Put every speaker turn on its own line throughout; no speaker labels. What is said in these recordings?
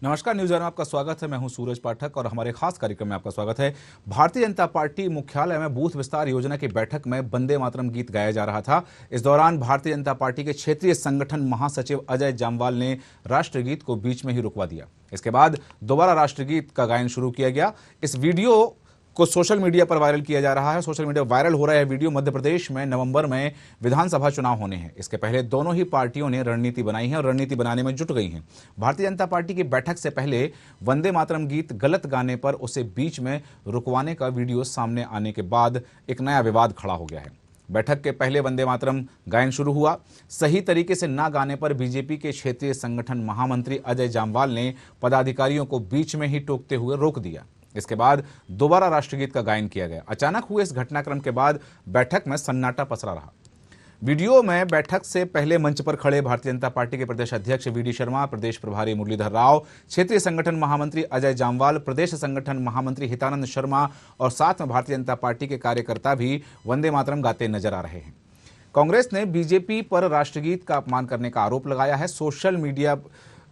नमस्कार, न्यूज़ में आपका स्वागत है। मैं हूं सूरज पाठक और हमारे खास कार्यक्रम में आपका स्वागत है। भारतीय जनता पार्टी मुख्यालय में बूथ विस्तार योजना की बैठक में वंदे मातरम गीत गाया जा रहा था। इस दौरान भारतीय जनता पार्टी के क्षेत्रीय संगठन महासचिव अजय जामवाल ने राष्ट्रगीत को बीच में ही रुकवा दिया। इसके बाद दोबारा राष्ट्रगीत का गायन शुरू किया गया। इस वीडियो को सोशल मीडिया पर वायरल किया जा रहा है। सोशल मीडिया वायरल हो रहा है वीडियो। मध्य प्रदेश में नवंबर में विधानसभा चुनाव होने हैं। इसके पहले दोनों ही पार्टियों ने रणनीति बनाई है और रणनीति बनाने में जुट गई हैं। भारतीय जनता पार्टी की बैठक से पहले वंदे मातरम गीत गलत गाने पर उसे बीच में रुकवाने का वीडियो सामने आने के बाद एक नया विवाद खड़ा हो गया है। बैठक के पहले वंदे मातरम गायन शुरू हुआ। सही तरीके से ना गाने पर बीजेपी के क्षेत्रीय संगठन महामंत्री अजय जामवाल ने पदाधिकारियों को बीच में ही टोकते हुए रोक दिया। इसके बाद दोबारा राष्ट्रगीत का गायन किया गया। अचानक हुए इस घटनाक्रम के बाद बैठक में सन्नाटा पसरा रहा। वीडियो में बैठक से पहले मंच पर खड़े भारतीय जनता पार्टी के प्रदेश अध्यक्ष वी.डी. शर्मा, प्रदेश प्रभारी मुरलीधर राव, क्षेत्रीय संगठन महामंत्री अजय जामवाल, प्रदेश संगठन महामंत्री हितानंद शर्मा और साथ में भारतीय जनता पार्टी के कार्यकर्ता भी वंदे मातरम गाते नजर आ रहे हैं। कांग्रेस ने बीजेपी पर राष्ट्रगीत का अपमान करने का आरोप लगाया है। सोशल मीडिया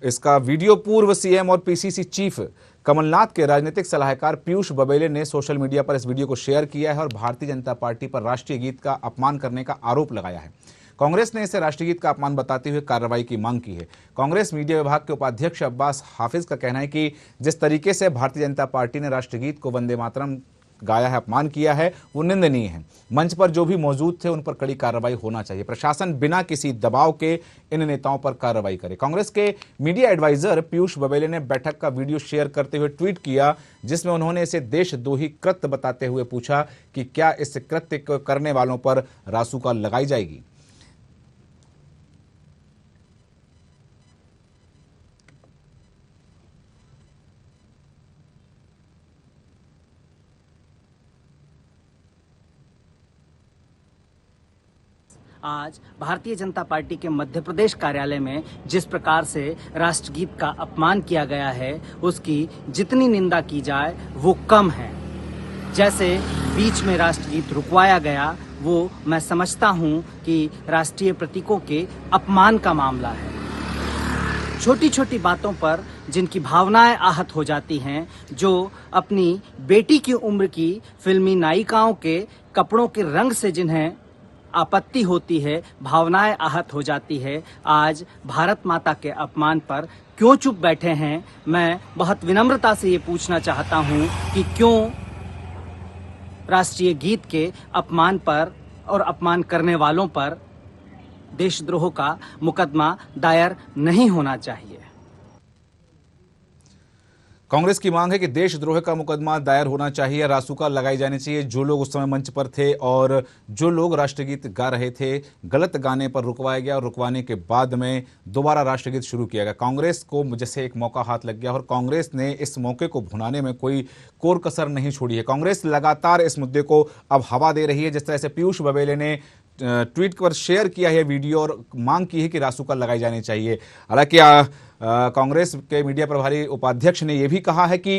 इसका वीडियो पूर्व सीएम और पीसीसी चीफ कमलनाथ के राजनीतिक सलाहकार पीयूष बबेले ने सोशल मीडिया पर इस वीडियो को शेयर किया है और भारतीय जनता पार्टी पर राष्ट्रीय गीत का अपमान करने का आरोप लगाया है। कांग्रेस ने इसे राष्ट्रीय गीत का अपमान बताते हुए कार्रवाई की मांग की है। कांग्रेस मीडिया विभाग के उपाध्यक्ष अब्बास हाफिज का कहना है कि जिस तरीके से भारतीय जनता पार्टी ने राष्ट्रगीत को वंदे मातरम गाया है, अपमान किया है, वो निंदनीय है। मंच पर जो भी मौजूद थे उन पर कड़ी कार्रवाई होना चाहिए। प्रशासन बिना किसी दबाव के इन नेताओं पर कार्रवाई करे। कांग्रेस के मीडिया एडवाइजर पीयूष बबेले ने बैठक का वीडियो शेयर करते हुए ट्वीट किया, जिसमें उन्होंने इसे देशद्रोही कृत्य बताते हुए पूछा कि क्या इस कृत्य को करने वालों पर रासुका लगाई जाएगी।
आज भारतीय जनता पार्टी के मध्य प्रदेश कार्यालय में जिस प्रकार से राष्ट्रगीत का अपमान किया गया है, उसकी जितनी निंदा की जाए वो कम है। जैसे बीच में राष्ट्रगीत रुकवाया गया, वो मैं समझता हूँ कि राष्ट्रीय प्रतीकों के अपमान का मामला है। छोटी छोटी बातों पर जिनकी भावनाएं आहत हो जाती हैं, जो अपनी बेटी की उम्र की फिल्मी नायिकाओं के कपड़ों के रंग से जिन्हें आपत्ति होती है, भावनाएं आहत हो जाती है, आज भारत माता के अपमान पर क्यों चुप बैठे हैं? मैं बहुत विनम्रता से ये पूछना चाहता हूं कि क्यों राष्ट्रीय गीत के अपमान पर और अपमान करने वालों पर देशद्रोह का मुकदमा दायर नहीं होना चाहिए।
कांग्रेस की मांग है कि देशद्रोह का मुकदमा दायर होना चाहिए, रासुका लगाई जानी चाहिए। जो लोग उस समय मंच पर थे और जो लोग राष्ट्रगीत गा रहे थे, गलत गाने पर रुकवाया गया और रुकवाने के बाद में दोबारा राष्ट्रगीत शुरू किया गया। कांग्रेस को जैसे एक मौका हाथ लग गया और कांग्रेस ने इस मौके को भुनाने में कोई कोर कसर नहीं छोड़ी है। कांग्रेस लगातार इस मुद्दे को अब हवा दे रही है। जिस तरह से पीयूष बबेले ने ट्वीट पर शेयर किया है वीडियो और मांग की है कि रासुका लगाई जानी चाहिए। हालांकि कांग्रेस के मीडिया प्रभारी उपाध्यक्ष ने यह भी कहा है कि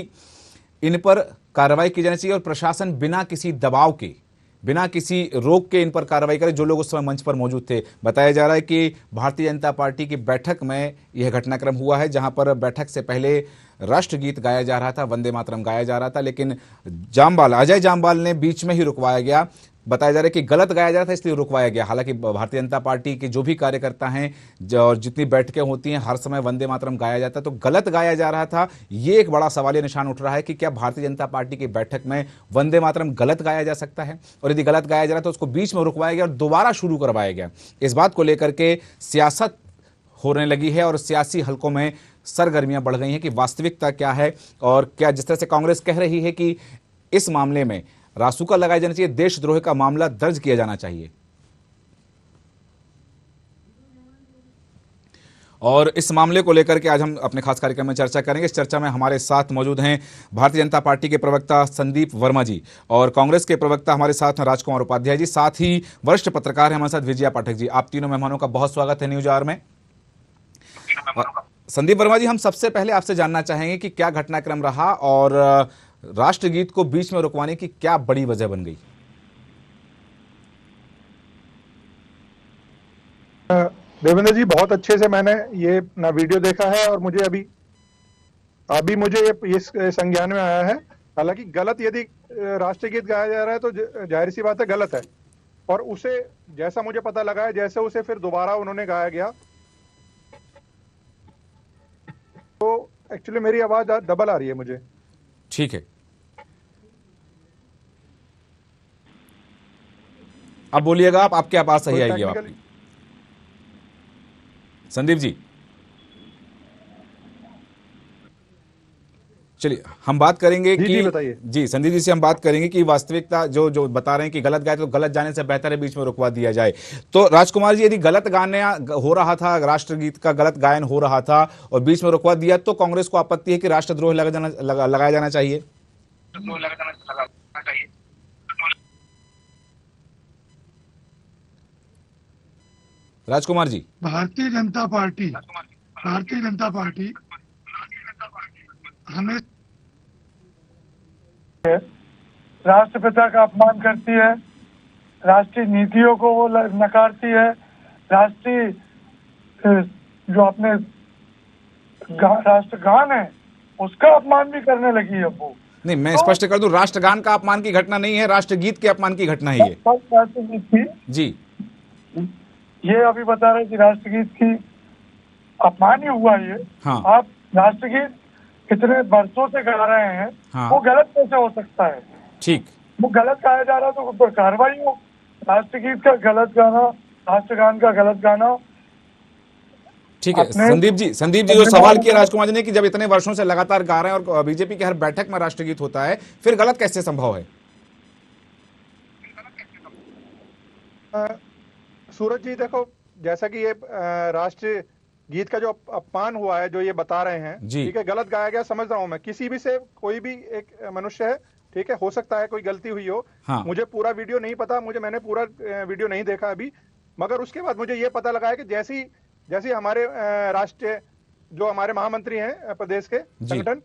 इन पर कार्रवाई की जानी चाहिए और प्रशासन बिना किसी दबाव के, बिना किसी रोक के इन पर कार्रवाई करे, जो लोग उस समय मंच पर मौजूद थे। बताया जा रहा है कि भारतीय जनता पार्टी की बैठक में यह घटनाक्रम हुआ है, जहां पर बैठक से पहले राष्ट्रगीत गाया जा रहा था, वंदे मातरम गाया जा रहा था, लेकिन अजय जामवाल ने बीच में ही रुकवाया गया। बताया जा रहा है कि गलत गाया जा रहा था, इसलिए रुकवाया गया। हालांकि भारतीय जनता पार्टी के जो भी कार्यकर्ता हैं और जितनी बैठकें होती हैं, हर समय वंदे मातरम गाया जाता है, तो गलत गाया जा रहा था। ये एक बड़ा सवालिया निशान उठ रहा है कि क्या भारतीय जनता पार्टी की बैठक में वंदे मातरम गलत गाया जा सकता है, और यदि गलत गाया जा रहा है तो उसको बीच में रुकवाया गया और दोबारा शुरू करवाया गया। इस बात को लेकर के सियासत होने लगी है और सियासी हलकों में सरगर्मियां बढ़ गई हैं कि वास्तविकता क्या है और क्या जिस तरह से कांग्रेस कह रही है कि इस मामले में रासुका लगाई जानी चाहिए, देशद्रोह का मामला दर्ज किया जाना चाहिए। और इस मामले को लेकर के आज हम अपने खास कार्यक्रम में चर्चा करेंगे। इस चर्चा में हमारे साथ मौजूद हैं भारतीय जनता पार्टी के प्रवक्ता संदीप वर्मा जी और कांग्रेस के प्रवक्ता हमारे साथ हैं राजकुमार उपाध्याय जी, साथ ही वरिष्ठ पत्रकार हैं हमारे साथ विजया पाठक जी। आप तीनों मेहमानों का बहुत स्वागत है न्यूज आवर में। संदीप वर्मा जी, हम सबसे पहले आपसे जानना चाहेंगे कि क्या घटनाक्रम रहा और राष्ट्रगीत को बीच में रुकवाने की क्या बड़ी वजह बन गई?
देवेंद्र जी, बहुत अच्छे से मैंने ये ना वीडियो देखा है और मुझे अभी अभी मुझे ये संज्ञान में आया है। हालांकि गलत यदि राष्ट्रीय गीत गाया जा रहा है तो जाहिर सी बात है गलत है, और उसे जैसा मुझे पता लगा है, जैसे उसे फिर दोबारा उन्होंने गाया गया, तो एक्चुअली मेरी आवाज डबल आ रही है मुझे।
ठीक है, अब बोलिएगा आप, आपकी आवाज सही आएगी आपकी। संदीप जी चलिए हम बात करेंगे कि
बताइए।
जी संदीप जी से हम बात करेंगे कि वास्तविकता जो बता रहे हैं कि गलत गाए तो गलत जाने से बेहतर है बीच में रुकवा दिया जाए। तो राजकुमार जी, यदि गलत गाने हो रहा था, राष्ट्रगीत का गलत गायन हो रहा था और बीच में रुकवा दिया, तो कांग्रेस को आपत्ति है कि राष्ट्रद्रोह लगाया जाना चाहिए। राजकुमार जी,
भारतीय जनता पार्टी हमें राष्ट्रपिता का अपमान करती है, राष्ट्रीय नीतियों को वो नकारती है, राष्ट्रीय जो अपने राष्ट्रगान है उसका अपमान भी करने लगी है वो।
नहीं, मैं स्पष्ट कर दूं, राष्ट्रगान का अपमान की घटना नहीं है, राष्ट्रगीत के अपमान की घटना है ये।
राष्ट्रगीत की
जी,
ये अभी बता रहे कि राष्ट्रगीत की अपमान ही हुआ ये।
हाँ।
आप राष्ट्रगीत कितने वर्षों से गा रहे हैं,
हाँ।
वो गलत कैसे हो सकता है?
ठीक,
वो गलत गाया जा रहा है तो उस पर कार्रवाई हो। राष्ट्रगीत का गलत गाना, राष्ट्रगान का गलत गाना।
ठीक है संदीप जी जो सवाल किया राजकुमार जी ने कि जब इतने वर्षों से लगातार गा रहे हैं और बीजेपी की हर बैठक में राष्ट्रगीत होता है, फिर गलत कैसे संभव है?
सूरज जी देखो, जैसा कि ये राष्ट्रीय गीत का जो अपमान हुआ है, जो ये बता रहे हैं, ठीक है, गलत गाया गया, समझ रहा हूं मैं। किसी भी से कोई भी एक मनुष्य है, ठीक है, हो सकता है कोई गलती हुई हो।
हाँ।
मुझे पूरा वीडियो नहीं पता, मैंने पूरा वीडियो नहीं देखा अभी, मगर उसके बाद मुझे ये पता लगा है कि जैसी हमारे राष्ट्रीय जो हमारे महामंत्री हैं प्रदेश के संगठन,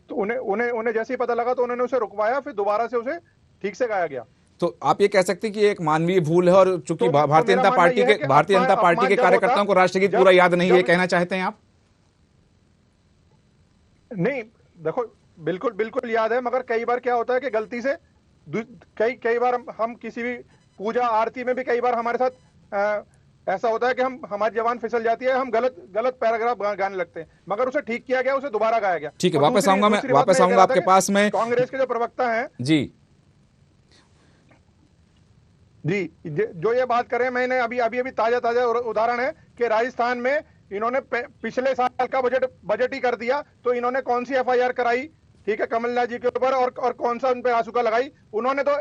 तो उन्हें जैसे ही पता लगा तो उन्होंने उसे रुकवाया, फिर दोबारा से उसे ठीक से गाया गया।
तो आप ये कह सकते हैं कि एक मानवीय भूल है, और चूंकि भारतीय जनता पार्टी के कार्यकर्ताओं को राष्ट्रगीत पूरा याद नहीं है, कहना चाहते हैं आप?
नहीं, देखो, बिल्कुल याद है, मगर कई बार क्या होता है कि गलती से कई बार हम किसी भी पूजा आरती में भी कई बार हमारे साथ ऐसा होता है कि हमारी जबान फिसल जाती है, हम गलत पैराग्राफ गाने लगते हैं, मगर उसे ठीक किया गया, उसे दोबारा गाया गया।
ठीक है, वापस आऊंगा आपके पास में।
कांग्रेस के जो प्रवक्ता हैं जी, जो ये बात कर रहे हैं, मैंने अभी ताजा उदाहरण है कि राजस्थान में इन्होंने पिछले साल का बजट ही कर दिया, तो इन्होंने कौन सी एफआईआर कराई, ठीक है, कमलनाथ जी के ऊपर, और कौन सा उन पे रासुका लगाई? उन्होंने तो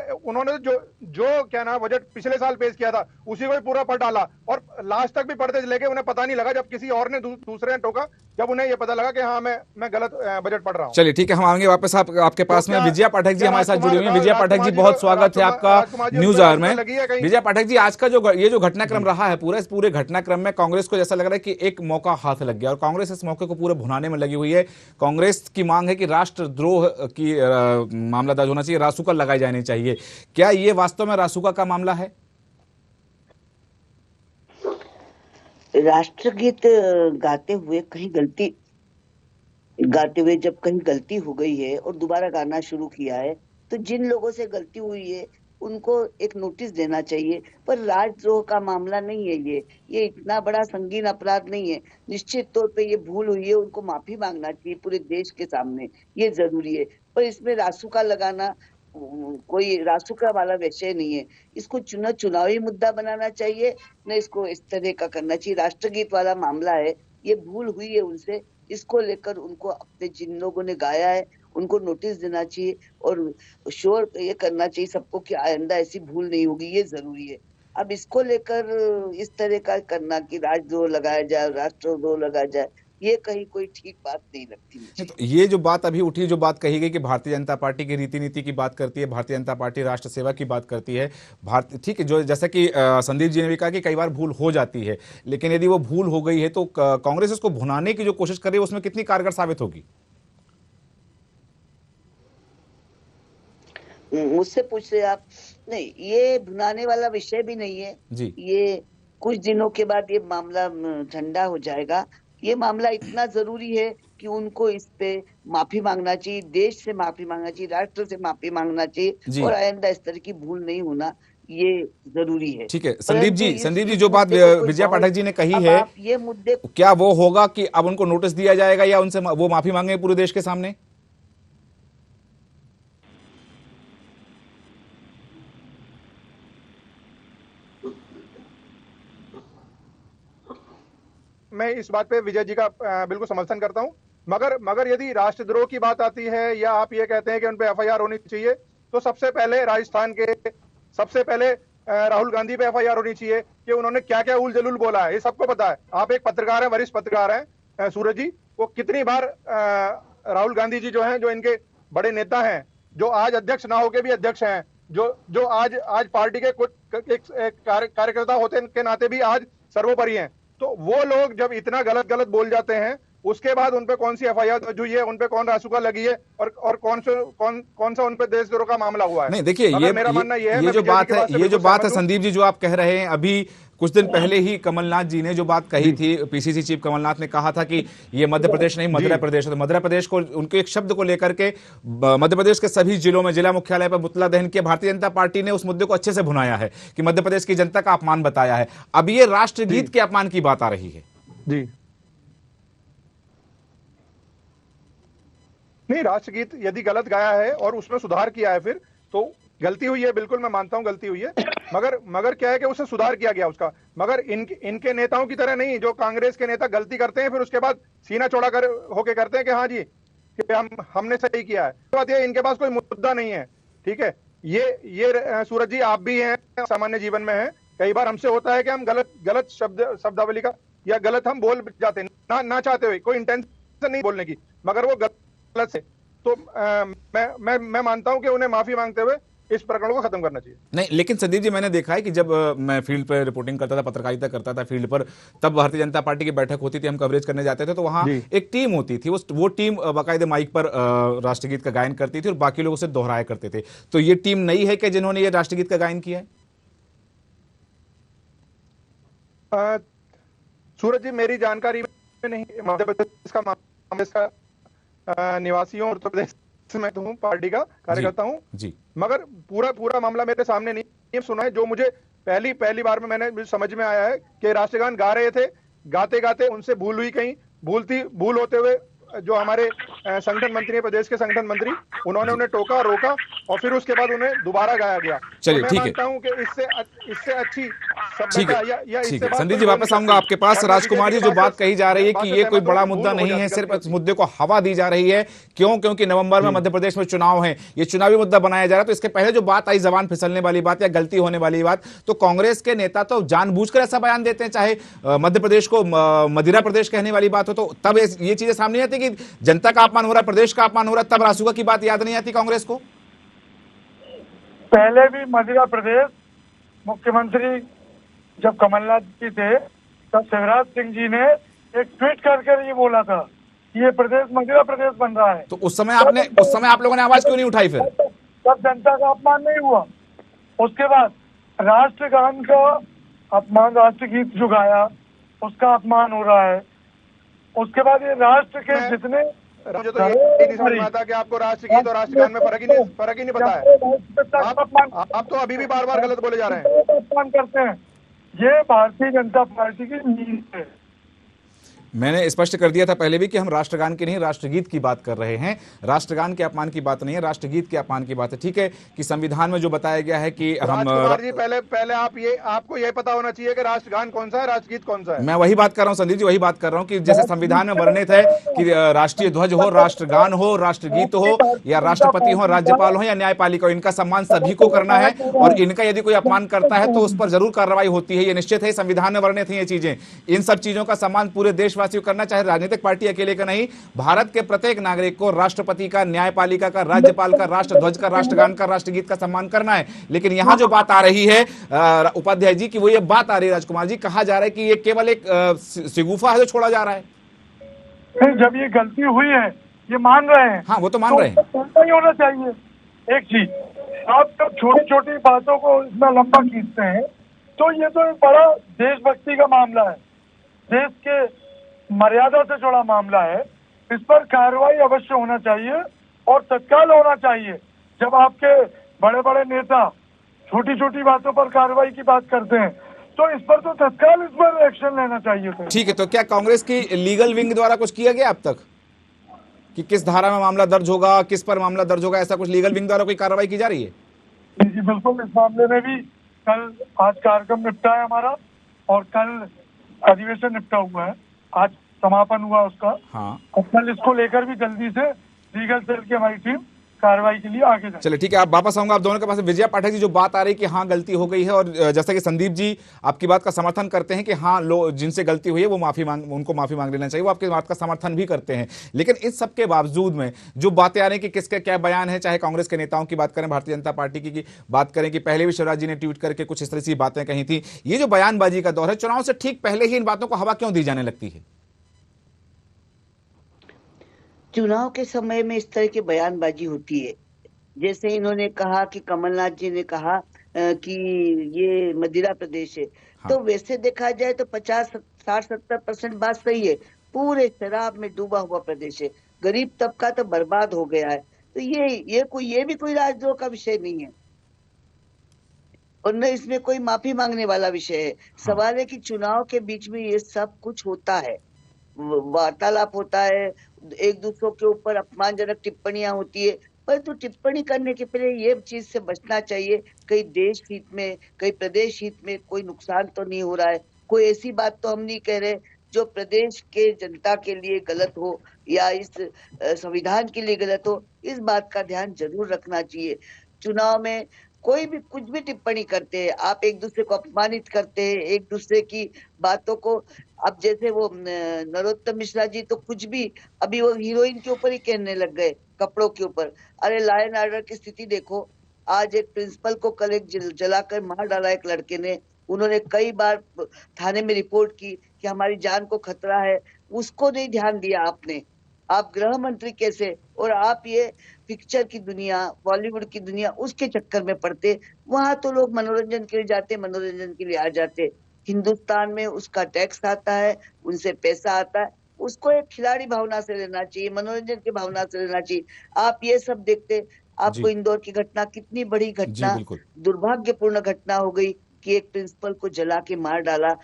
जो क्या ना बजट पिछले साल पेश किया था उसी को ही पूरा पढ़ डाला, और लास्ट तक भी पढ़ते चले गए, उन्हें पता नहीं लगा, जब किसी और ने दूसरे ने टोका, जब उन्हें ये पता लगा कि हाँ मैं गलत बजट पढ़ रहा हूँ।
चलिए ठीक है, हम आएंगे वापस आपके पास में। विजया पाठक जी हमारे साथ जुड़ी हुई हैं। विजया पाठक जी, बहुत स्वागत है आपका न्यूज आवर में। विजया पाठक जी, आज का ये जो घटनाक्रम रहा है, इस पूरे घटनाक्रम में कांग्रेस को जैसा लग रहा है कि एक मौका हाथ लग गया, और कांग्रेस इस मौके को पूरे भुनाने में लगी हुई है। कांग्रेस की मांग है कि राष्ट्रद्रोह की मामला दर्ज होना चाहिए, रासुका लगाई जानी चाहिए। क्या ये वास्तव में रासुका का मामला है?
राष्ट्रगीत गाते हुए जब कहीं गलती हो गई है और दोबारा गाना शुरू किया है, तो जिन लोगों से गलती हुई है उनको एक नोटिस देना चाहिए। पर राजद्रोह का मामला नहीं है ये इतना बड़ा संगीन अपराध नहीं है। निश्चित तौर पे ये भूल हुई है, उनको माफी मांगना चाहिए पूरे देश के सामने, ये जरूरी है। पर इसमें रासुका लगाना कोई रासुका वाला विषय नहीं है। इसको चुनावी मुद्दा बनाना चाहिए, न इसको इस तरह का करना चाहिए। राष्ट्रगीत वाला मामला है, ये भूल हुई है उनसे, इसको लेकर उनको अपने जिन लोगों ने गाया है उनको नोटिस देना चाहिए, और श्योर ये करना चाहिए सबको कि आइंदा ऐसी भूल नहीं होगी, ये जरूरी है। अब इसको लेकर इस तरह का करना कि राजद्रोह लगाया जाए, राष्ट्रद्रोह लगाया जाए, ये कहीं कोई ठीक बात नहीं लगती मुझे।
तो ये जो बात अभी उठी, जो बात कही गई कि भारतीय जनता पार्टी की रीति नीति की बात करती है, भारतीय जनता पार्टी राष्ट्र सेवा की बात करती है, ठीक है, जो जैसा कि संदीप जी ने भी कहा कि कई बार भूल हो जाती है, लेकिन यदि वो भूल हो गई है तो कांग्रेस उसको भुनाने की जो कोशिश कर रही है उसमें कितनी कारगर साबित होगी?
मुझसे पूछ रहे आप? नहीं, ये भुनाने वाला विषय भी नहीं है जी। ये कुछ दिनों के बाद ये मामला ठंडा हो जाएगा, ये मामला इतना जरूरी है कि उनको इस पे माफी मांगना चाहिए, देश से माफी मांगना चाहिए, राष्ट्र से माफी मांगना चाहिए
जी
और आइंदा इस तरह की भूल नहीं होना ये जरूरी है।
ठीक है।
परंतु
संदीप जी
इस
जो बात
मुद्दे को कोई
विजया
बहुत,
पाठक जी ने कही
अब
है,
आप ये मुद्दे,
क्या वो होगा कि अब उनको नोटिस दिया जाएगा या उनसे वो माफी मांगे पूरे देश के सामने?
मैं इस बात पे विजय जी का बिल्कुल समर्थन करता हूं, मगर यदि राष्ट्रद्रोह की बात आती है या आप ये कहते हैं कि उन पे एफआईआर होनी चाहिए, तो सबसे पहले राजस्थान के सबसे पहले राहुल गांधी पे एफआईआर होनी चाहिए कि उन्होंने क्या क्या उल जलूल बोला है, ये सबको पता है। आप एक पत्रकार हैं, वरिष्ठ पत्रकार हैं सूरज जी, वो कितनी बार राहुल गांधी जी जो हैं, जो इनके बड़े नेता हैं, जो आज अध्यक्ष ना होके भी अध्यक्ष हैं, जो आज पार्टी के कुछ एक कार्यकर्ता होते के नाते भी आज सर्वोपरि हैं, तो वो लोग जब इतना गलत बोल जाते हैं, उसके बाद उनपे कौन सी एफआईआर दर्ज हुई है, उनपे कौन रासुका लगी है और कौन सा उनपे देशद्रोह का मामला हुआ है?
नहीं देखिए,
मेरा मानना ये है,
ये जो बात है संदीप जी जो आप कह रहे हैं, अभी कुछ दिन पहले ही कमलनाथ जी ने जो बात कही थी, पीसीसी चीफ कमलनाथ ने कहा था कि ये मध्य प्रदेश नहीं मध्य प्रदेश है। तो मध्य प्रदेश को उनके एक शब्द को लेकर के मध्य प्रदेश के सभी जिलों में जिला मुख्यालय पर पुतला दहन किया। भारतीय जनता पार्टी ने उस मुद्दे को अच्छे से भुनाया है कि मध्य प्रदेश की जनता का अपमान बताया है। अब ये राष्ट्रगीत के अपमान की बात आ रही है।
जी नहीं, राष्ट्रगीत यदि गलत गाया है और उसमें सुधार किया है, फिर तो गलती हुई है, बिल्कुल मैं मानता हूं गलती हुई है, मगर क्या है कि उससे सुधार किया गया उसका। मगर इनके नेताओं की तरह नहीं, जो कांग्रेस के नेता गलती करते हैं फिर उसके बाद सीना चौड़ा कर होके करते हैं कि हाँ जी कि हमने सही किया है। तो बात ये, इनके पास कोई मुद्दा नहीं है। ठीक है, ये सूरज जी आप भी हैं, सामान्य जीवन में हैं, कई बार हमसे होता है कि हम गलत शब्दावली का या गलत हम बोल जाते हैं ना चाहते हुए, कोई इंटेंशन नहीं बोलने की, मगर वो गलत है। तो मैं मानता हूं कि उन्हें माफी मांगते हुए इस प्रकरण को खत्म करना चाहिए।
नहीं, लेकिन संदीप जी मैंने देखा है कि जब मैं फील्ड पर रिपोर्टिंग करता था, पत्रकारिता करता था फील्ड पर, तब भारतीय जनता पार्टी की बैठक होती थी, हम कवरेज करने जाते थे, तो वहां एक टीम होती थी, वो टीम बाकायदे माइक पर राष्ट्रगीत का गायन करती थी और बाकी लोग उसे दोहराया करते थे। तो ये टीम नई है कि जिन्होंने ये राष्ट्रगीत का गायन किया है?
सूरज जी मेरी जानकारी में नहीं, मध्य प्रदेश का निवासी हूँ, उत्तर प्रदेश में हूँ, पार्टी का कार्यकर्ता हूँ जी, मगर पूरा मामला मेरे सामने नहीं सुना है। जो मुझे पहली बार में मैंने समझ में आया है कि राष्ट्रगान गा रहे थे, गाते गाते उनसे भूल हुई, कहीं भूल होते हुए जो हमारे संगठन मंत्री है, प्रदेश के संगठन मंत्री, उन्होंने उन्हें टोका, रोका और फिर उसके बाद उन्हें दोबारा गाया गया।
चलिए
तो
ठीक है,
मैं मानता हूं कि इससे अच्छी
ठीक है संदीप जी, वापस आऊंगा आपके पास। राजकुमार जी, जो बात कही जा रही है कि ये कोई बड़ा मुद्दा नहीं है, सिर्फ इस मुद्दे को हवा दी जा रही है, क्योंकि नवंबर में मध्य प्रदेश में चुनाव है, ये चुनावी मुद्दा बनाया जा रहा है। तो इसके पहले जो बात आई, जबान फिसलने वाली बात या गलती होने वाली बात, तो कांग्रेस के नेता तो जानबूझकर ऐसा बयान देते हैं, चाहे मध्य प्रदेश को मदिरा प्रदेश कहने वाली बात हो, तो तब ये चीजें सामने आती कि जनता का अपमान हो रहा है, प्रदेश का अपमान हो रहा है, तब रासुका की बात याद नहीं आती कांग्रेस को?
पहले भी मध्य प्रदेश मुख्यमंत्री जब कमलनाथ जी थे, तब शिवराज सिंह जी ने एक ट्वीट करके ये बोला था कि ये प्रदेश मध्य प्रदेश बन रहा है।
तो उस समय आप लोगों ने आवाज क्यों नहीं उठाई? फिर
तब जनता का अपमान नहीं हुआ। उसके बाद राष्ट्रगान का अपमान, राष्ट्रगीत जो गाया उसका अपमान हो रहा है। उसके बाद ये राष्ट्र के जितने,
मुझे तो ये नहीं समझ में आता कि आपको राष्ट्रगीत और राष्ट्रगान में फर्क ही नहीं पता है। आप तो अभी भी बार गलत बोले जा रहे हैं,
अपमान करते हैं। ये भारतीय जनता पार्टी की नींद है।
मैंने स्पष्ट कर दिया था पहले भी कि हम राष्ट्रगान की नहीं राष्ट्रगीत की बात कर रहे हैं। राष्ट्रगान के अपमान की बात नहीं है, राष्ट्रगीत के अपमान की बात है। ठीक है कि संविधान में जो बताया गया है कि हम
जी पहले आपको ये पता होना चाहिए कि राष्ट्रगान कौन सा है, राष्ट्रगीत कौन सा है।
मैं वही बात कर रहा हूं संदीप जी, वही बात कर रहा हूं कि जैसे संविधान में वर्णित है कि राष्ट्रीय ध्वज हो, राष्ट्रगान हो, राष्ट्रगीत हो, या राष्ट्रपति हो, राज्यपाल हो या न्यायपालिका हो, इनका सम्मान सभी को करना है और इनका यदि कोई अपमान करता है तो उस पर जरूर कार्रवाई होती है। ये निश्चित है, संविधान में वर्णित है ये चीजें। इन सब चीजों का सम्मान पूरे देशवासियों करना, चाहे राजनीतिक पार्टी अकेले का नहीं, भारत के प्रत्येक नागरिक को राष्ट्रपति का, न्यायपालिका का, राज्यपाल का, राष्ट्रध्वज का, राष्ट्रगान का, राष्ट्रगीत का सम्मान करना है। लेकिन यहां जो बात आ रही है उपाध्याय जी की, वो ये बात आ रही है राजकुमार जी, कहा जा रहा है कि ये केवल एक सिगुफा है जो छोड़ा जा रहा है।
नहीं, जब ये गलती हुई है ये मान रहे हैं।
हाँ, वो तो मान रहे हैं,
नहीं होना चाहिए। एक चीज, आप तो छोटी छोटी बातों को इतना लंबा खींचते हैं, तो ये तो एक बड़ा देशभक्ति का मामला है। देश के मर्यादा से जुड़ा मामला है, इस पर कार्रवाई अवश्य होना चाहिए और तत्काल होना चाहिए। जब आपके बड़े बड़े नेता छोटी छोटी बातों पर कार्रवाई की बात करते हैं तो इस पर तो तत्काल इस पर एक्शन लेना चाहिए था।
ठीक है, तो क्या कांग्रेस की लीगल विंग द्वारा कुछ किया गया अब तक कि किस धारा में मामला दर्ज होगा, किस पर मामला दर्ज होगा, ऐसा कुछ लीगल विंग द्वारा कोई कार्रवाई की जा रही है?
जी बिल्कुल, इस मामले में भी कल आज कार्यक्रम निपटा है हमारा और कल अधिवेशन निपटा हुआ है, आज समापन हुआ उसका।
हाँ,
और कल इसको लेकर भी जल्दी से लीगल सेल की हमारी टीम कार्रवाई के लिए आगे जाए।
चलिए ठीक है, आप वापस आऊंगा आप दोनों के पास। विजया पाठक जी, जो बात आ रही है कि हाँ गलती हो गई है, और जैसा कि संदीप जी आपकी बात का समर्थन करते हैं कि हाँ लोग जिनसे गलती हुई है वो उनको माफी मांग लेना चाहिए, वो आपकी बात का समर्थन भी करते हैं, लेकिन इस सब के बावजूद में जो बातें आ रही है कि किसके क्या बयान है, चाहे कांग्रेस के नेताओं की बात करें, भारतीय जनता पार्टी की बात करें, कि पहले भी शिवराज जी ने ट्वीट करके कुछ इस तरह की बातें कही थी, ये जो बयानबाजी का दौर है, चुनाव से ठीक पहले ही इन बातों को हवा क्यों दी जाने लगती है?
चुनाव के समय में इस तरह की बयानबाजी होती है। जैसे इन्होंने कहा कि कमलनाथ जी ने कहा कि ये मदिरा प्रदेश है,
हाँ।
तो वैसे देखा जाए तो 50-60-70% बात सही है। पूरे शराब में डूबा हुआ प्रदेश है, गरीब तबका तो बर्बाद हो गया है। तो ये भी कोई राजद्रोह का विषय नहीं है और न इसमें कोई माफी मांगने वाला विषय है। सवाल है कि चुनाव के बीच में ये सब कुछ होता है, वार्तालाप होता है, एक दूसरों के ऊपर अपमानजनक टिप्पणियां होती है, परंतु टिप्पणी करने के पहले ये चीज से बचना चाहिए, कहीं देश हित में, कहीं प्रदेश हित में कोई नुकसान तो नहीं हो रहा है, कोई ऐसी बात तो हम नहीं कह रहे जो प्रदेश के जनता के लिए गलत हो या इस संविधान के लिए गलत हो। इस बात का ध्यान जरूर रखना चाहिए। चुनाव में कोई भी कुछ भी टिप्पणी करते हैं, आप एक दूसरे को अपमानित करते हैं, एक दूसरे की बातों को, अब जैसे वो नरोत्तम मिश्रा जी तो कुछ भी अभी वो हीरोइन के ऊपर ही कहने लग गए, कपड़ों के ऊपर। अरे लॉ एंड ऑर्डर की स्थिति देखो, आज एक प्रिंसिपल को कल एक जलाकर मार डाला एक लड़के ने। उन्होंने कई बार थाने में रिपोर्ट की कि हमारी जान को खतरा है, उसको नहीं ध्यान दिया आपने। आप गृह मंत्री कैसे, और आप ये पिक्चर की दुनिया, बॉलीवुड की दुनिया, उसके चक्कर में पड़ते। वहां तो लोग मनोरंजन के लिए जाते, मनोरंजन के लिए आ जाते। हिंदुस्तान में उसका टैक्स आता है, उनसे पैसा आता है, उसको एक खिलाड़ी भावना से लेना चाहिए, मनोरंजन की भावना से लेना चाहिए। आप ये सब देखते, आपको
जी।
इंदौर की घटना, कितनी बड़ी
जी
घटना,
बिल्कुल।
दुर्भाग्यपूर्ण घटना हो गई कि एक प्रिंसिपल को जला के मार डाला।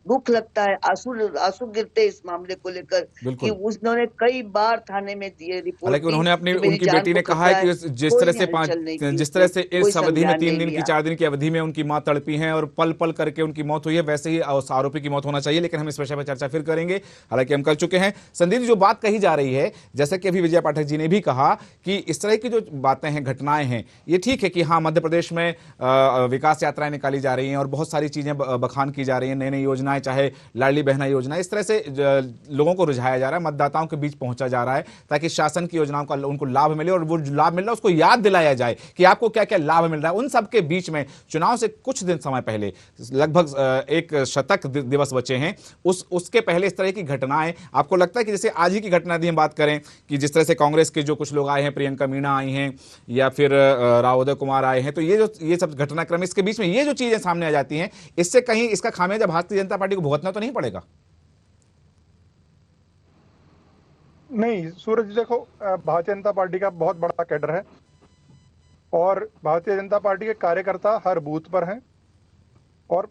दुख लगता है, आंसू गिरते इस मामले को लेकर कि
बिल्कुल।
उसने कई बार थाने में दिए रिपोर्ट
हालांकि
दी
उन्होंने अपनी
कि मेरी
उनकी
जान
बेटी ने
को
कहा है
खतरा
कि
है।
जिस
कोई
तरह से
हलचल नहीं की,
जिस तरह से
कोई
इस अवधि में
संज्ञान
3
नहीं
दिन की
लिया।
4 दिन की अवधि में उनकी मां तड़पी हैं और पल पल करके उनकी मौत हुई है, वैसे ही उस आरोपी की मौत होना चाहिए, लेकिन हम इस विषय पर चर्चा फिर करेंगे, हालांकि हम कर चुके हैं। संदीप जी, जो बात कही जा रही है, जैसे कि अभी विजया पाठक जी ने भी कहा कि इस तरह की जो बातें हैं, घटनाएं हैं, ये ठीक है कि हाँ मध्य प्रदेश में विकास यात्राएं निकाली जा रही हैं और बहुत सारी चीजें बखान की जा रही हैं, नई नई योजनाएं, चाहे लाडली बहना योजना, इस तरह से लोगों को रिझाया जा रहा है, मतदाताओं के बीच पहुंचा जा रहा है, ताकि शासन की योजनाओं का उनको लाभ मिले और वो लाभ मिल रहा है उसको याद दिलाया जाए कि आपको क्या क्या लाभ मिल रहा है। उन सब के बीच में चुनाव से कुछ दिन समय पहले, लगभग एक शतक दिवस बचे हैं, उसके पहले इस तरह की घटनाएं, आपको लगता है कि जैसे आज ही की घटना की हम बात करें कि जिस तरह से कांग्रेस के जो कुछ लोग आए हैं, प्रियंका मीणा आई हैं या फिर राव उदय कुमार आए हैं, तो ये सब घटनाक्रम, इसके बीच में ये जो चीजें सामने आ जाती हैं, इससे कहीं इसका खामियाजा भारतीय जनता पार्टी को भुगतना तो नहीं पड़ेगा?
नहीं सूरज, देखो भारतीय जनता पार्टी का बहुत बड़ा कैडर है और भारतीय जनता पार्टी के कार्यकर्ता हर बूथ पर हैं और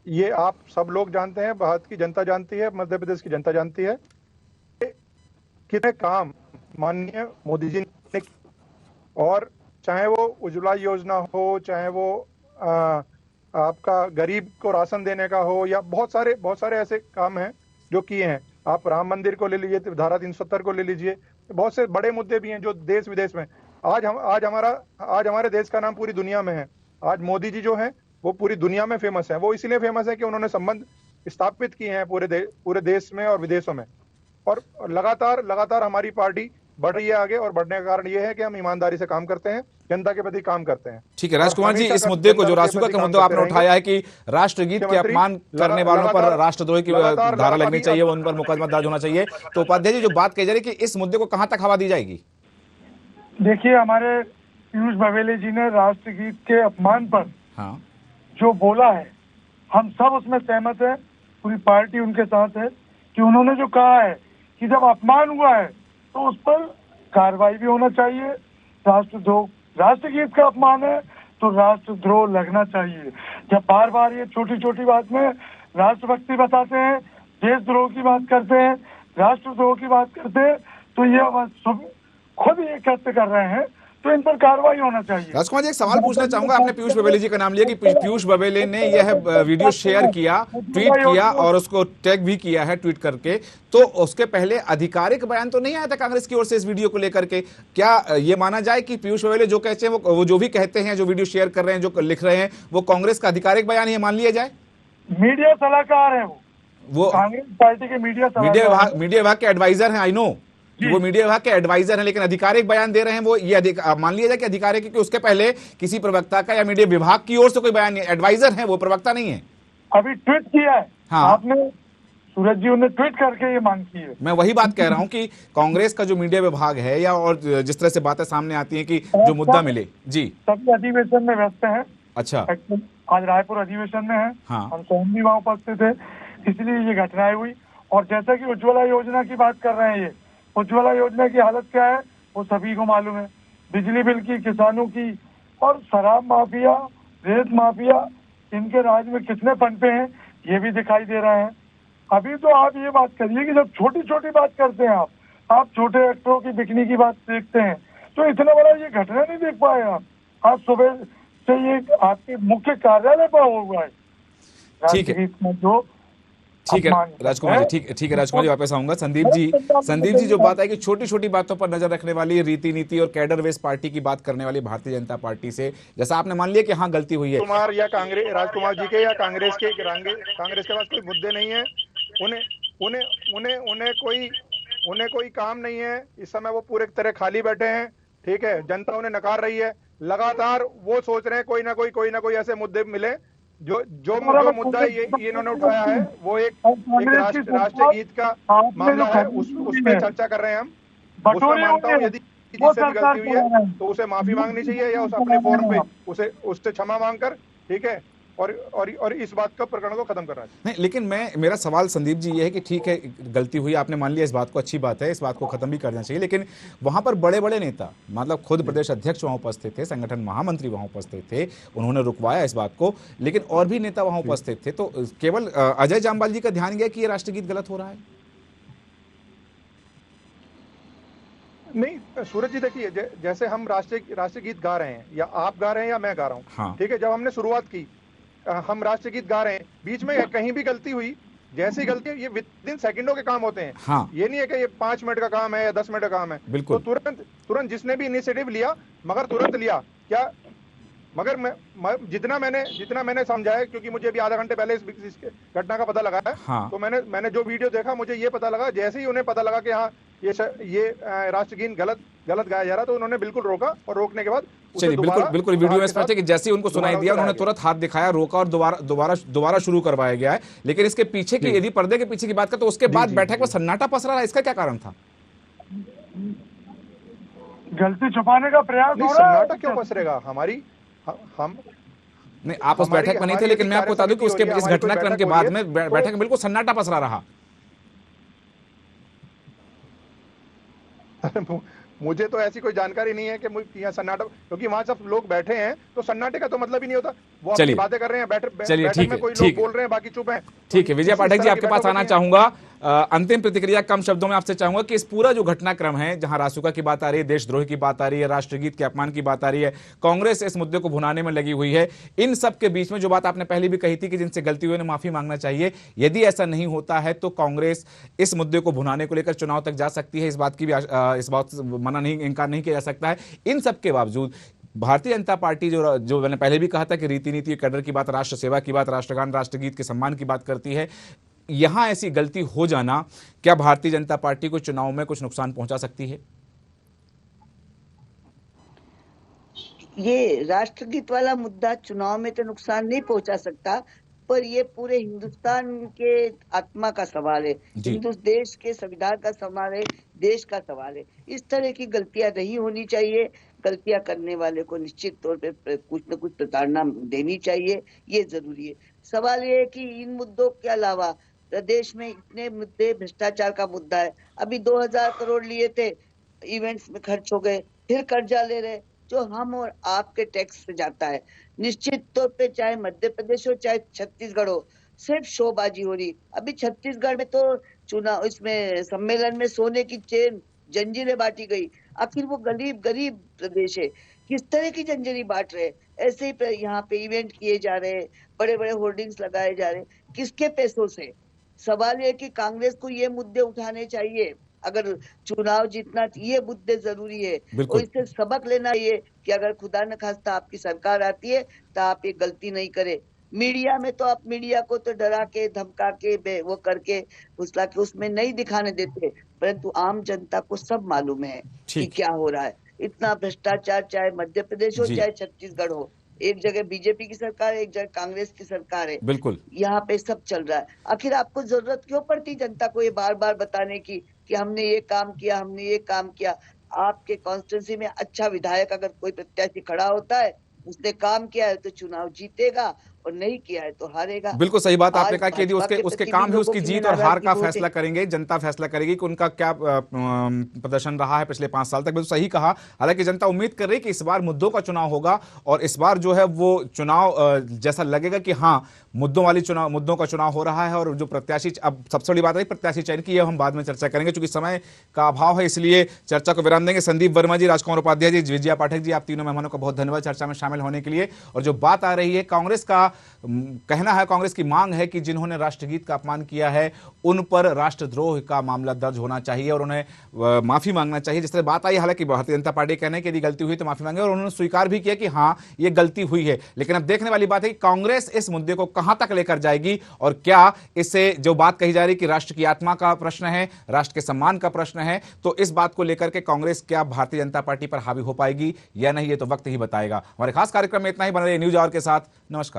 ये आप सब लोग जानते हैं, भारत की जनता जानती है, मध्य प्रदेश की जनता जानती है कितने काम माननीय मोदी जी ने, और चाहे वो उज्ज्वला योजना हो, चाहे वो आपका गरीब को राशन देने का हो, या बहुत सारे ऐसे काम हैं जो किए हैं। आप राम मंदिर को ले लीजिए, धारा 370 को ले लीजिए, बहुत से बड़े मुद्दे भी हैं जो देश विदेश में आज हमारे देश का नाम पूरी दुनिया में है। आज मोदी जी जो हैं वो पूरी दुनिया में फेमस है। वो इसलिए फेमस है कि उन्होंने संबंध स्थापित किए हैं पूरे देश में और विदेशों में, और लगातार हमारी पार्टी बढ़ रही है आगे, और बढ़ने का कारण ये है कि हम ईमानदारी से काम करते हैं, जनता के प्रति काम करते हैं।
ठीक है राजकुमार जी, इस मुद्दे को जो रासुका का मुद्दा आपने उठाया है कि राष्ट्रगीत के अपमान करने वालों पर राष्ट्रद्रोह की धारा लगनी चाहिए, उन पर मुकदमा दर्ज होना चाहिए, तो उपाध्याय जी जो बात कही जा रही है कि इस मुद्दे को कहां तक हवा दी जाएगी?
देखिए, हमारे पीयूष बघेल जी ने राष्ट्रगीत के अपमान पर जो बोला है, हम सब उसमें सहमत है, पूरी पार्टी उनके साथ है कि उन्होंने जो कहा है कि जब अपमान हुआ है तो उस पर कार्रवाई भी होना चाहिए। राष्ट्रद्रोह, राष्ट्रगीत का अपमान है तो राष्ट्रद्रोह लगना चाहिए। जब बार बार ये छोटी छोटी बात में राष्ट्रभक्ति बताते हैं, देशद्रोह की बात करते हैं, राष्ट्रद्रोह की बात करते हैं, तो ये खुद ये कृत्य कर रहे हैं, तो इन पर कार्रवाई होना चाहिए।
राजकुमार जी, एक सवाल पूछना चाहूंगा। आपने पीयूष बबेले जी का नाम लिया कि पीयूष बबेले ने यह वीडियो शेयर किया, ट्वीट किया और उसको टैग भी किया है ट्वीट करके, तो उसके पहले आधिकारिक बयान तो नहीं आया था कांग्रेस की ओर से इस वीडियो को लेकर के? क्या ये माना जाए कि पीयूष बबेले जो कहते हैं, वो जो भी कहते हैं, जो वीडियो शेयर कर रहे हैं, जो लिख रहे हैं, वो कांग्रेस का आधिकारिक बयान ही मान लिया जाए?
मीडिया सलाहकार है वो कांग्रेस पार्टी के
मीडिया विभाग के एडवाइजर हैं, आई नो वो मीडिया विभाग के एडवाइजर हैं, लेकिन आधिकारिक बयान दे रहे हैं वो, ये मान लिया जाए कि आधिकारिक, क्योंकि उसके पहले किसी प्रवक्ता का या मीडिया विभाग की ओर से कोई बयान नहीं, एडवाइजर है वो, प्रवक्ता नहीं है।
अभी ट्वीट किया है।
हाँ,
आपने सूरज जी ने ट्वीट करके ये मांग की है।
मैं वही बात कह रहा हूं कि कांग्रेस का जो मीडिया विभाग है या और जिस तरह से बातें सामने आती हैं कि जो मुद्दा मिले जी,
सभी अधिवेशन में व्यस्त हैं।
अच्छा,
आज रायपुर अधिवेशन में है।
हाँ,
हम स्वयं भी वहाँ उपस्थित थे, इसलिए ये घटनाएं हुई। और जैसा कि उज्ज्वला योजना की बात कर रहे हैं, ये उज्ज्वला योजना की हालत क्या है वो सभी को मालूम है। बिजली बिल की, किसानों की, और शराब माफिया, रेत माफिया, इनके राज में कितने पनपे हैं ये भी दिखाई दे रहे हैं। अभी तो आप ये बात करिए कि जब छोटी छोटी बात करते हैं आप छोटे एक्टरों की बिकनी की बात देखते हैं, तो इतना बड़ा ये घटना नहीं देख पाए आप सुबह से ये आपके मुख्य कार्यालय पर हुआ है।
ठीक है,
जो
ठीक है राजकुमार जी, ठीक है राजकुमार जी, वापस आऊंगा। संदीप जी जो बात है कि छोटी छोटी बातों पर नजर रखने वाली, रीति नीति और कैडर वेस पार्टी की बात करने वाली भारतीय जनता पार्टी से, जैसा आपने मान लिया कि हाँ गलती हुई है,
कुमार या कांग्रेस, राजकुमार जी के या कांग्रेस के पास कोई मुद्दे नहीं है, उन्हें कोई काम नहीं है इस समय, वो पूरे तरह खाली बैठे हैं। ठीक है, जनता उन्हें नकार रही है, लगातार वो सोच रहे हैं कोई ना कोई ऐसे मुद्दे मिले जो मुद्दा ये इन्होंने उठाया है, वो एक राष्ट्रगीत का मामला है, उस पर चर्चा कर रहे हैं हम। उसमें मानता हूँ यदि जिससे भी गलती हुई है तो उसे माफी मांगनी चाहिए या उस अपने फोरम पे उससे क्षमा मांगकर, ठीक है, और इस बात का प्रकरण को खत्म करना चाहिए।
नहीं, लेकिन मेरा सवाल संदीप जी ये है कि ठीक है गलती हुई, आपने मान लिया इस बात को, अच्छी बात है, इस बात को खत्म भी करना चाहिए, लेकिन वहां पर बड़े बड़े नेता, मतलब खुद प्रदेश अध्यक्ष वहां उपस्थित थे, संगठन महामंत्री वहां उपस्थित थे, उन्होंने रुकवाया इस बात को, लेकिन और भी नेता वहां उपस्थित थे, तो केवल अजय जामवाल जी का ध्यान गया कि ये राष्ट्रगीत गलत हो रहा है?
नहीं सूरज जी, देखिए जैसे हम राष्ट्रगीत गा रहे हैं या आप गा रहे हैं या मैं गा रहा हूँ,
हाँ,
ठीक है, जब हमने शुरुआत की हम राष्ट्रगीत गा रहे हैं, बीच में कहीं भी गलती हुई, जैसी गलती ये विद इन सेकंडों के काम होते हैं।
हाँ,
ये नहीं है कि ये 5 मिनट का काम है या 10 मिनट का काम है,
बिल्कुल,
तो तुरंत जिसने भी इनिशिएटिव लिया, मगर तुरंत लिया क्या, मगर जितना मैंने समझा है, क्योंकि मुझे अभी आधा घंटे पहले इस घटना का पता लगा है,
हाँ,
तो मैंने जो वीडियो देखा, मुझे ये पता लगा, जैसे ही उन्हें पता लगा कि हाँ ये राष्ट्रगीत गलत गाया जा रहा, तो उन्होंने बिल्कुल रोका, और रोकने के बाद
चलिए बिल्कुल वीडियो में स्पष्ट है कि जैसे ही उनको सुनाई दिया उन्होंने तुरंत हाथ दिखाया, रोका और दोबारा शुरू करवाया गया है। लेकिन इसके पीछे की, यदि पर्दे के पीछे की बात करें, तो उसके बाद बैठक में सन्नाटा पसरा रहा, इसका क्या कारण था?
गलती छुपाने का प्रयास हो रहा है।
सन्नाटा क्यों पसरेगा? हम
नहीं, आप उस बैठक में नहीं थे, लेकिन मैं आपको बता दूं कि उसके इस घटनाक्रम के बाद में बैठक में बिल्कुल सन्नाटा पसरा रहा।
मुझे तो ऐसी कोई जानकारी नहीं है कि यहाँ सन्नाटा, क्योंकि वहां सब लोग बैठे हैं, तो सन्नाटे का तो मतलब ही नहीं होता, वो अपनी बातें कर रहे हैं, बैठक में कोई लोग बोल रहे हैं, बाकी चुप हैं।
ठीक है, विजय पाठक जी आपके पास आना चाहूंगा। अंतिम प्रतिक्रिया कम शब्दों में आपसे चाहूंगा कि इस पूरा जो घटनाक्रम है, जहां रासुका की बात आ रही है, देशद्रोह की बात आ रही है, राष्ट्रगीत के अपमान की बात आ रही है, कांग्रेस इस मुद्दे को भुनाने में लगी हुई है, इन सब के बीच में जो बात आपने पहले भी कही थी कि जिनसे गलती हुई उन्हें माफी मांगना चाहिए, यदि ऐसा नहीं होता है तो कांग्रेस इस मुद्दे को भुनाने को लेकर चुनाव तक जा सकती है, इस बात से इनकार नहीं किया जा सकता है। इन सब के बावजूद भारतीय जनता पार्टी जो मैंने पहले भी कहा था कि रीति नीति, कैडर की बात, राष्ट्र सेवा की बात, राष्ट्रगान, राष्ट्रगीत के सम्मान की बात करती है, यहां ऐसी गलती हो जाना क्या भारतीय जनता पार्टी को चुनाव में कुछ नुकसान पहुंचा सकती है?
ये राष्ट्रगीत वाला मुद्दा चुनाव में तो नुकसान नहीं पहुंचा सकता, पर ये पूरे हिंदुस्तान के आत्मा का सवाल है, देश के संविधान का सवाल है, देश का सवाल है। इस तरह की गलतियां नहीं होनी चाहिए। गलतियां करने वाले को निश्चित तौर पे कुछ न कुछ प्रताड़ना देनी चाहिए, ये जरूरी है। सवाल ये है कि इन मुद्दों के अलावा देश में इतने मुद्दे, भ्रष्टाचार का मुद्दा है। अभी 2000 करोड़ लिए थे, इवेंट्स में खर्च हो गए, फिर कर्जा ले रहे जो हम और आपके टैक्स से जाता है। निश्चित तौर पे चाहे मध्य प्रदेश हो चाहे छत्तीसगढ़ हो, सिर्फ शोबाजी हो रही। अभी छत्तीसगढ़ में तो चुनाव, इसमें सम्मेलन में सोने की चेन जंजीरें बांटी गई। आखिर वो गरीब गरीब प्रदेश है, किस तरह की जंजीरें बांट रहे? ऐसे ही यहाँ पे इवेंट किए जा रहे, बड़े बड़े होर्डिंग्स लगाए जा रहे, किसके पैसों से? सवाल ये कि कांग्रेस को ये मुद्दे उठाने चाहिए। अगर चुनाव जीतना ये मुद्दे जरूरी है, और
बिल्कुल।
इससे सबक लेना ये कि अगर खुदा न खास्ता आपकी सरकार आती है तो आप ये गलती नहीं करे। मीडिया में तो आप मीडिया को तो डरा के, धमका के, वो करके, फुसला के उसमें नहीं दिखाने देते, परंतु आम जनता को सब मालूम है कि
ठीक।
क्या हो रहा है। इतना भ्रष्टाचार, चाहे मध्य प्रदेश हो
जी।
चाहे छत्तीसगढ़ हो, एक जगह बीजेपी की सरकार है, एक जगह कांग्रेस की सरकार है,
बिल्कुल।
यहाँ पे सब चल रहा है। आखिर आपको जरूरत क्यों पड़ती जनता को ये बार बार बताने की कि हमने ये काम किया, हमने ये काम किया? आपके कॉन्स्टिट्यूंसी में अच्छा विधायक अगर कोई प्रत्याशी खड़ा होता है, उसने काम किया है तो चुनाव जीतेगा, और नहीं किया है तो हारेगा।
बिल्कुल सही बात आपने
आज
कहा कि यदि
भाजपा के
उसके
प्रति
काम
भी
है, उसकी
लोगों की
जीत और हार
नाराजगी
का
बहुत है।
फैसला करेंगे, जनता फैसला करेगी कि उनका क्या प्रदर्शन रहा है पिछले 5 साल तक। बिल्कुल सही कहा। हालांकि जनता उम्मीद कर रही है कि इस बार मुद्दों का चुनाव होगा, और इस बार जो है वो चुनाव जैसा लगेगा कि हाँ, मुद्दों का चुनाव हो रहा है। और जो प्रत्याशी, अब सबसे बड़ी बात है प्रत्याशी चयन की, हम बाद में चर्चा करेंगे, क्योंकि समय का अभाव है, इसलिए चर्चा को विराम देंगे। संदीप वर्मा जी, राजकुमार उपाध्याय जी, विजया पाठक जी, आप तीनों मेहमानों का बहुत धन्यवाद चर्चा में शामिल होने के लिए। और जो बात आ रही है, कांग्रेस का कहना है, कांग्रेस की मांग है कि जिन्होंने राष्ट्रगीत का अपमान किया है उन पर राष्ट्रद्रोह का मामला दर्ज होना चाहिए और उन्हें माफी मांगना चाहिए। जिस तरह बात आई, हालांकि भारतीय जनता पार्टी कहने की यदि गलती हुई तो माफी मांगे, और उन्होंने स्वीकार भी किया कि हाँ, ये गलती हुई है। लेकिन अब देखने वाली बात है कि कांग्रेस इस मुद्दे को कहां तक लेकर जाएगी, और क्या इससे जो बात कही जा रही है कि राष्ट्र की आत्मा का प्रश्न है, राष्ट्र के सम्मान का प्रश्न है, तो इस बात को लेकर के कांग्रेस क्या भारतीय जनता पार्टी पर हावी हो पाएगी या नहीं, ये तो वक्त ही बताएगा। हमारे खास कार्यक्रम में इतना ही। बने रहिए न्यूज आवर के साथ। नमस्कार।